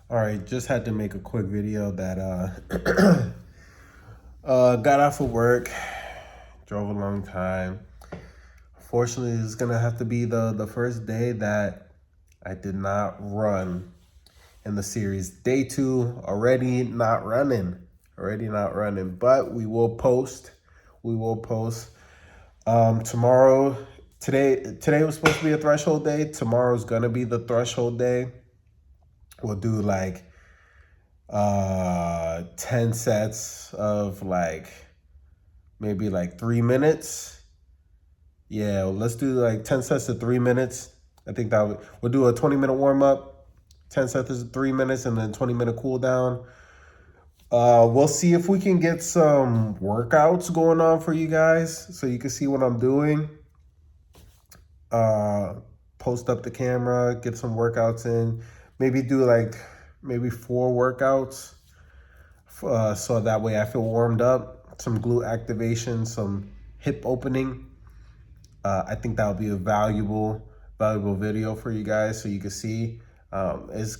All right, just had to make a quick video that got off of work, drove a long time. Fortunately, it's gonna have to be the first day that I did not run in the series. Day two already not running, but we will post. We will post tomorrow. Today was supposed to be a threshold day. Tomorrow's gonna be the threshold day. We'll do like 10 sets of like maybe like 3 minutes. Yeah, well, let's do like 10 sets of 3 minutes. I think we'll do a 20-minute warm-up, 10 sets of 3 minutes, and then 20-minute cool down. We'll see if we can get some workouts going on for you guys so you can see what I'm doing. Post up the camera, get some workouts in, maybe do like maybe 4 workouts, so that way I feel warmed up, some glute activation, some hip opening. I think that would be a valuable video for you guys so you can see. It's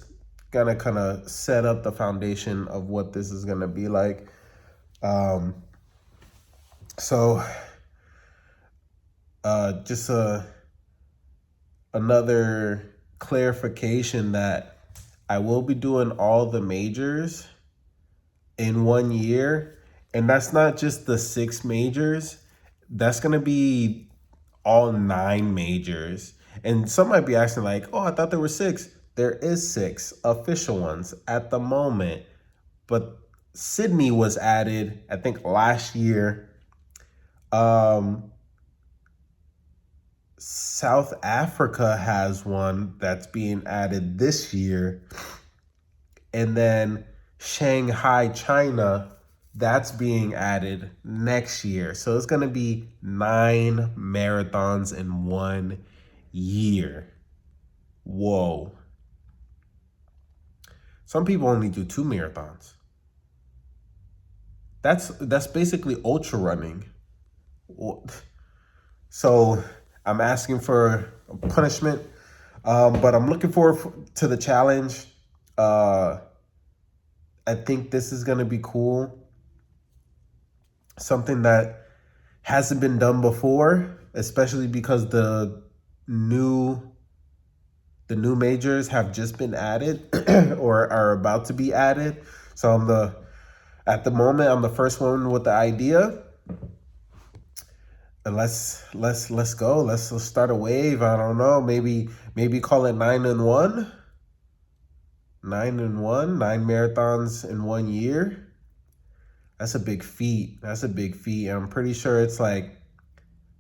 gonna kind of set up the foundation of what this is gonna be like. So just another clarification that I will be doing all the majors in 1 year, and that's not just the 6 majors. That's gonna be all 9 majors. And some might be asking like, oh, I thought there were 6. There is 6 official ones at the moment, but Sydney was added, I think, last year. South Africa has one that's being added this year. And then Shanghai, China, that's being added next year. So it's going to be 9 marathons in 1 year. Whoa. Some people only do 2 marathons. That's basically ultra running. So I'm asking for a punishment, but I'm looking forward to the challenge. I think this is going to be cool. Something that hasn't been done before, especially because the new majors have just been added or are about to be added. So at the moment, I'm the first one with the idea. And let's go. Let's start a wave. I don't know. Maybe call it 9 and 1. 9 and 1, 9 marathons in 1 year. That's a big feat. And I'm pretty sure it's like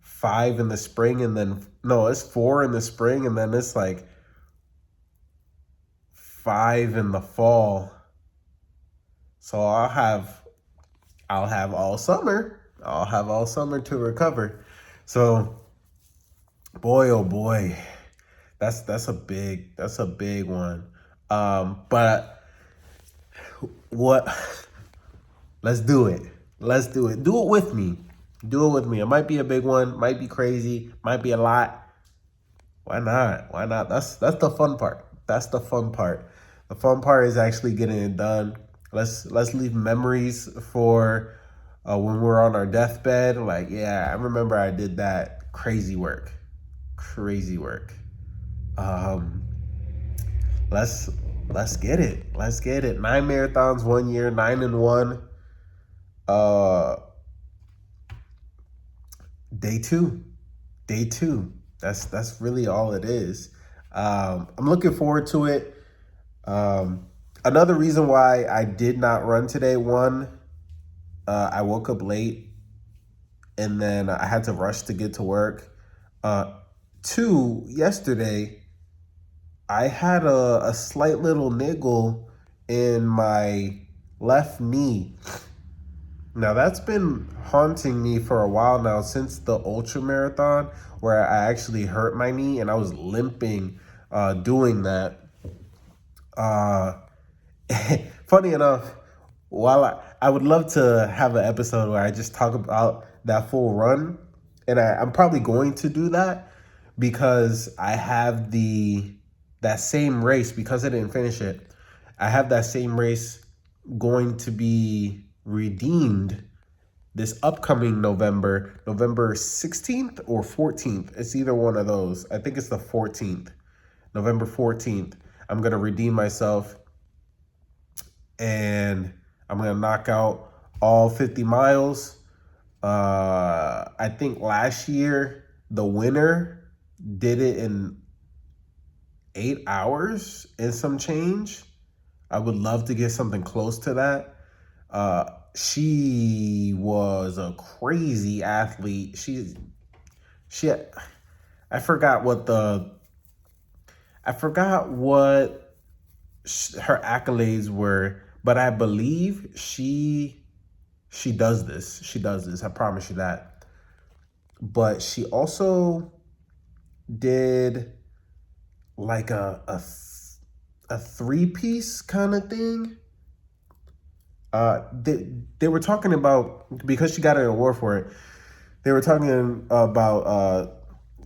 5 in the spring, and then no, it's 4 in the spring, and then it's like 5 in the fall. So I'll have all summer. I'll have all summer to recover. So, boy, oh boy, that's a big one. But what? Let's do it. Do it with me. It might be a big one. Might be crazy. Might be a lot. Why not? That's the fun part. The fun part is actually getting it done. Let's leave memories for when we're on our deathbed. Like, yeah, I remember I did that. Crazy work. Let's get it. 9 marathons 1 year, 9 and 1. Day two. That's really all it is. I'm looking forward to it. Another reason why I did not run today, one, I woke up late and then I had to rush to get to work. 2, yesterday, I had a slight little niggle in my left knee. Now, that's been haunting me for a while now, since the ultra marathon, where I actually hurt my knee and I was limping doing that. Funny enough, while I would love to have an episode where I just talk about that full run, and I'm probably going to do that because I have that same race, because I didn't finish it. I have that same race going to be redeemed this upcoming November 16th or 14th. It's either one of those. I think it's the 14th, November 14th. I'm going to redeem myself and I'm going to knock out all 50 miles. I think last year the winner did it in 8 hours and some change. I would love to get something close to that. She was a crazy athlete. I forgot what her accolades were, but I believe she does this. She does this. I promise you that. But she also did like a three-piece kind of thing. They were talking about, because she got an award for it, they were talking about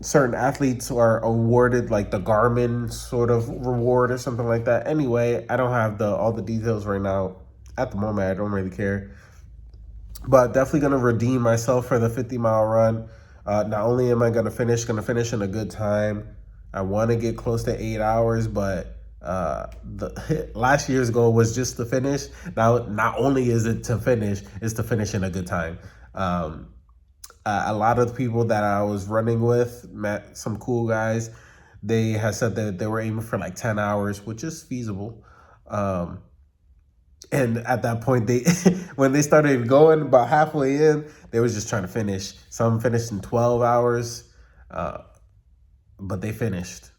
certain athletes are awarded like the Garmin sort of reward or something like that. Anyway, I don't have all the details right now. At the moment, I don't really care. But definitely going to redeem myself for the 50-mile run. Not only am I going to finish in a good time, I want to get close to 8 hours, but the last year's goal was just to finish. Now, not only is it to finish, it's to finish in a good time. A lot of the people that I was running with, met some cool guys. They had said that they were aiming for like 10 hours, which is feasible. And at that point, when they started going about halfway in, they was just trying to finish. Some finished in 12 hours, but they finished.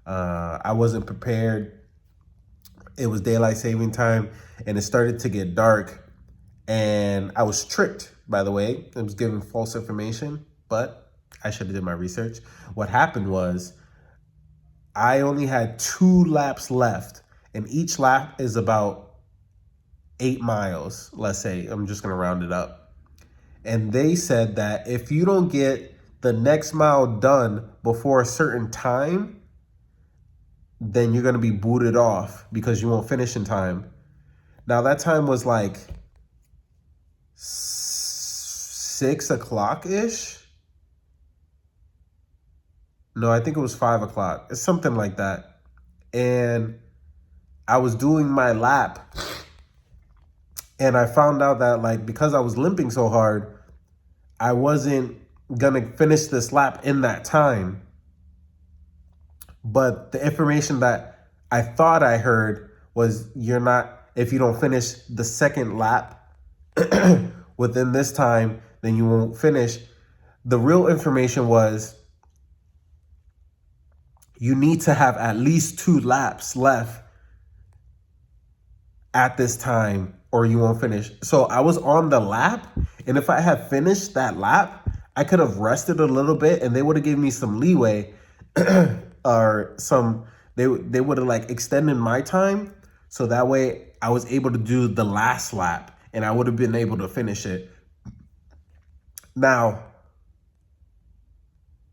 I wasn't prepared. It was daylight saving time, and it started to get dark. And I was tricked, by the way. It was giving false information, but I should have did my research. What happened was I only had 2 laps left, and each lap is about 8 miles, let's say. I'm just going to round it up. And they said that if you don't get the next mile done before a certain time, then you're going to be booted off because you won't finish in time. Now, that time was like 6 o'clock-ish. No, I think it was 5 o'clock. It's something like that. And I was doing my lap, and I found out that, like, because I was limping so hard, I wasn't going to finish this lap in that time. But the information that I thought I heard was, if you don't finish the second lap within this time, then you won't finish. The real information was, you need to have at least 2 laps left at this time or you won't finish. So I was on the lap, and if I had finished that lap, I could have rested a little bit and they would have given me some leeway or they would have like extended my time. So that way I was able to do the last lap and I would have been able to finish it. Now,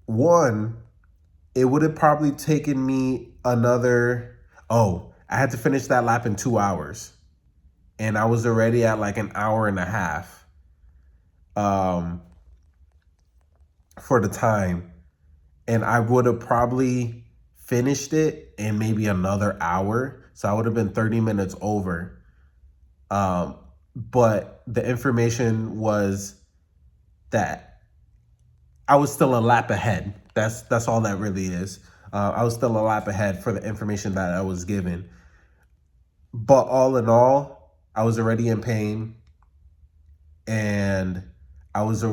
it would have probably taken me I had to finish that lap in 2 hours. And I was already at like an hour and a half for the time. And I would have probably finished it in maybe another hour. So I would have been 30 minutes over. But the information was that I was still a lap ahead. That's all that really is. I was still a lap ahead for the information that I was given. But all in all, I was already in pain, and I was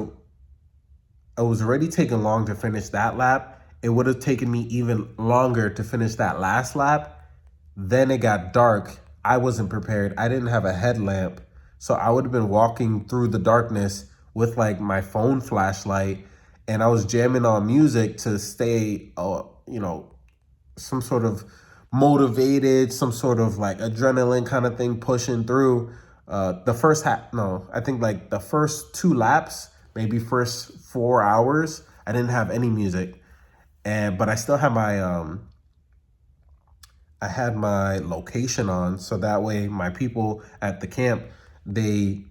already taking long to finish that lap. It would have taken me even longer to finish that last lap. Then it got dark. I wasn't prepared. I didn't have a headlamp. So I would have been walking through the darkness with like my phone flashlight, and I was jamming on music to stay, some sort of motivated, some sort of like adrenaline kind of thing pushing through. I think like the first 2 laps, maybe first 4 hours, I didn't have any music, but I still had I had my location on, so that way my people at the camp, they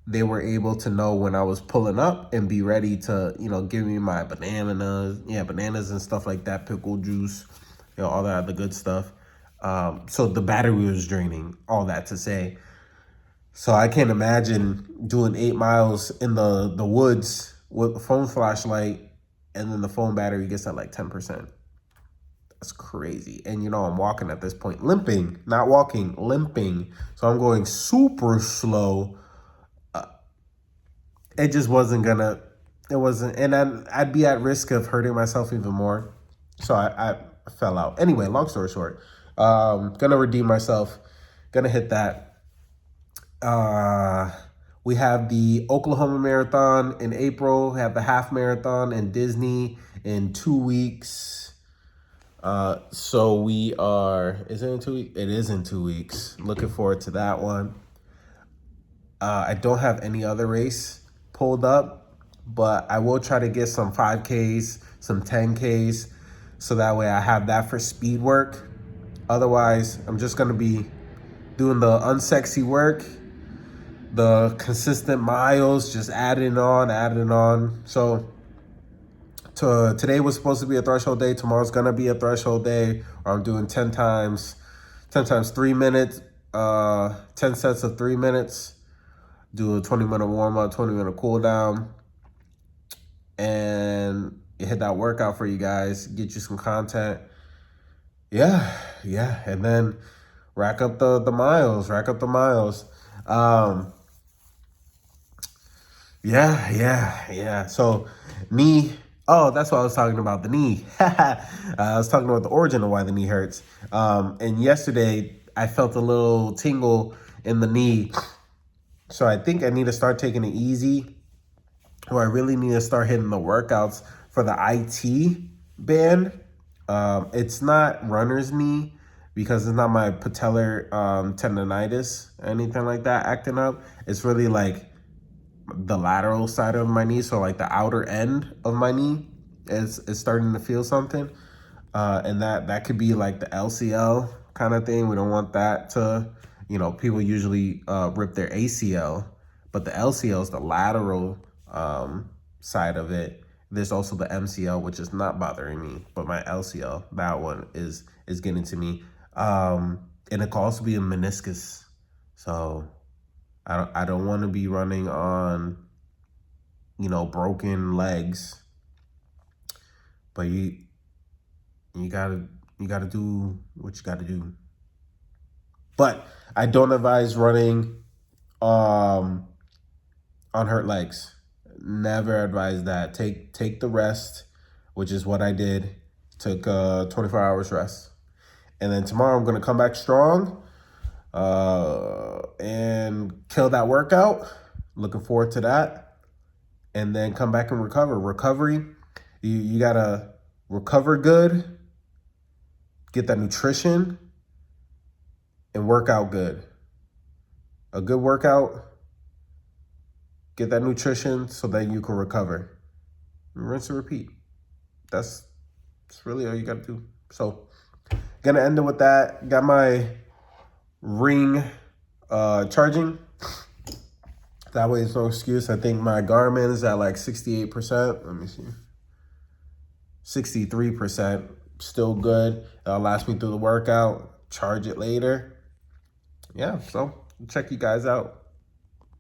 were able to know when I was pulling up and be ready to, give me my bananas and stuff like that, pickle juice, all that other good stuff. So the battery was draining, all that to say. So I can't imagine doing 8 miles in the woods with a phone flashlight and then the phone battery gets at like 10%. That's crazy. And I'm walking at this point, limping, not walking, limping. So I'm going super slow. It just wasn't gonna, it wasn't, and I'd be at risk of hurting myself even more. So I fell out. Anyway, long story short, gonna redeem myself, gonna hit that. We have the Oklahoma Marathon in April, have the half marathon in Disney in 2 weeks. So we are, is it in 2 weeks? It is in 2 weeks. Looking forward to that one. I don't have any other race pulled up, but I will try to get some 5Ks, some 10Ks, so that way I have that for speed work. Otherwise, I'm just going to be doing the unsexy work, the consistent miles, just adding on. So today was supposed to be a threshold day. Tomorrow's going to be a threshold day, where I'm doing 10 times 3 minutes, 10 sets of 3 minutes. Do a 20-minute warm-up, 20-minute cool-down, and hit that workout for you guys, get you some content. Yeah, and then rack up the miles. Yeah. So knee, that's what I was talking about, the knee. I was talking about the origin of why the knee hurts. And yesterday, I felt a little tingle in the knee. So I think I need to start taking it easy, or I really need to start hitting the workouts for the IT band. It's not runner's knee because it's not my patellar tendonitis or anything like that acting up. It's really like the lateral side of my knee, so like the outer end of my knee is starting to feel something. And that could be like the LCL kind of thing. We don't want that to, people usually rip their ACL, but the LCL is the lateral side of it. There's also the MCL, which is not bothering me, but my LCL, that one is getting to me. And it could also be a meniscus. So I don't want to be running on, broken legs. But you gotta do what you gotta do. But I don't advise running on hurt legs. Never advise that. Take the rest, which is what I did. Took 24 hours rest. And then tomorrow I'm gonna come back strong and kill that workout. Looking forward to that. And then come back and recover. Recovery, you gotta recover good, get that nutrition, and work out good. A good workout, get that nutrition so that you can recover. Rinse and repeat. That's really all you got to do. So, gonna end it with that. Got my ring charging. That way it's no excuse. I think my Garmin is at like 68%. Let me see. 63%. Still good. It'll last me through the workout. Charge it later. Yeah, so check you guys out.